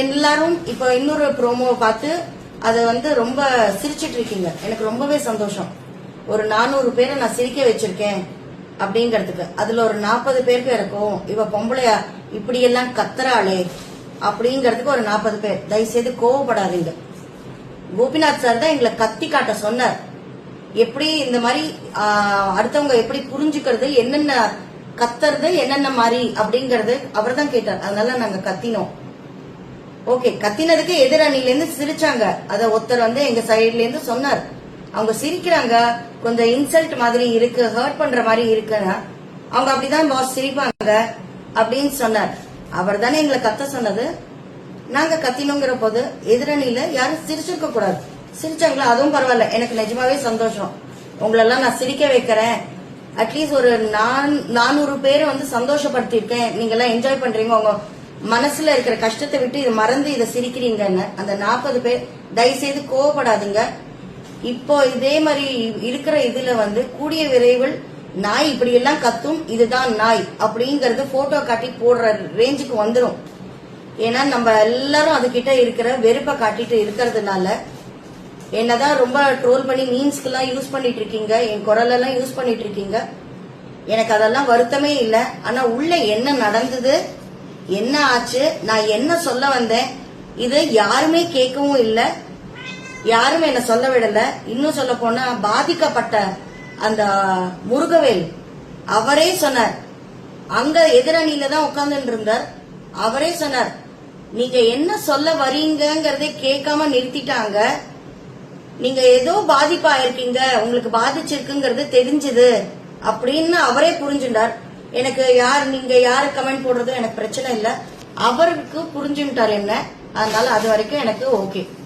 எல்லாரும் இப்ப இன்னொரு ப்ரோமோ பார்த்து அதை ரொம்ப சிரிச்சிட்டு இருக்கீங்க. எனக்கு ரொம்பவே சந்தோஷம். ஒரு 400 பேரை நான் சிரிக்க வச்சிருக்கேன் அப்படிங்கறதுக்கு. அதுல ஒரு 40 பேருக்கு இருக்கும் இவ பொம்பளையா இப்படி எல்லாம் கத்துறாளே அப்படிங்கறதுக்கு ஒரு 40 பேர். தயவுசெய்து கோவப்படாதீங்க. கோபிநாத் சார் தான் எங்களை கத்தி காட்ட சொன்னார். எப்படி இந்த மாதிரி அடுத்தவங்க எப்படி புரிஞ்சுக்கிறது, என்னென்ன கத்துறது, என்னென்ன மாதிரி அப்படிங்கறது அவர் தான் கேட்டார். அதனால நாங்க கத்தினோம். ஓகே, கத்தினதுக்கு எதிரணில இருந்து சிரிச்சாங்க. அத ஒருத்தர் எங்க சைட்ல இருந்து சொன்னார். அவங்க சிரிக்கிறாங்க, கொஞ்சம் இன்சல்ட் மாதிரி இருக்கு, ஹர்ட் பண்ற மாதிரி இருக்குன்னா அவங்க அப்படிதான் பாஸ் சிரிப்பாங்க அப்படின்னு சொன்னார். அவர் தானே எங்களை கத்த சொன்னது. நாங்க கத்தினோங்கிற போது எதிரணியில யாரும் சிரிச்சிருக்க கூடாது. சிரிச்சாங்களா, அதுவும் பரவாயில்ல. எனக்கு நிஜமாவே சந்தோஷம். உங்களெல்லாம் நான் சிரிக்க வைக்கிறேன். அட்லீஸ்ட் ஒரு 400 பேரை சந்தோஷப்படுத்திருக்கேன். நீங்க எல்லாம் என்ஜாய் பண்றீங்க, உங்க மனசுல இருக்கிற கஷ்டத்தை விட்டு இதை மறந்து இதை சிரிக்கிறீங்கன்னு. அந்த 40 பேர் தயவுசெய்து கோவப்படாதீங்க. இப்போ இதே மாதிரி இருக்கிற இதுல கூடிய விரைவில் நாய் இப்படி எல்லாம் கத்தும், இதுதான் நாய் அப்படிங்கறது போட்டோ காட்டி போடுற ரேஞ்சுக்கு வந்துடும். ஏன்னா நம்ம எல்லாரும் அதுகிட்ட இருக்கிற வெறுப்பை காட்டிட்டு இருக்கிறதுனால என்னதான் ரொம்ப ட்ரோல் பண்ணி மீன்ஸ்க்கு எல்லாம் யூஸ் பண்ணிட்டு இருக்கீங்க, என் குரல் எல்லாம் யூஸ் பண்ணிட்டு இருக்கீங்க. எனக்கு அதெல்லாம் வருத்தமே இல்லை. ஆனா உள்ள என்ன நடந்தது, என்ன ஆச்சு, நான் என்ன சொல்ல வந்தேன், இது யாருமே கேட்கவும் இல்லை, யாருமே என்ன சொல்ல விடல. இன்னும் சொல்ல போனா பாதிக்கப்பட்ட அந்த முருகவேல் அவரே சொன்னார். அங்க எதிரணியில தான் உட்கார்ந்து இருந்தார். அவரே சொன்னார், நீங்க என்ன சொல்ல வரீங்கறதே கேட்காம நிறுத்திட்டாங்க. நீங்க ஏதோ பாதிப்பா இருக்கீங்க, உங்களுக்கு பாதிச்சிருக்குங்கிறது தெரிஞ்சது அப்படின்னு அவரே புரிஞ்சுட்டார். எனக்கு நீங்க யாரு கமெண்ட் போடுறதும் எனக்கு பிரச்சனை இல்ல. அவருக்கு புரிஞ்சுட்டார் என்ன. அதனால அது வரைக்கும் எனக்கு ஓகே.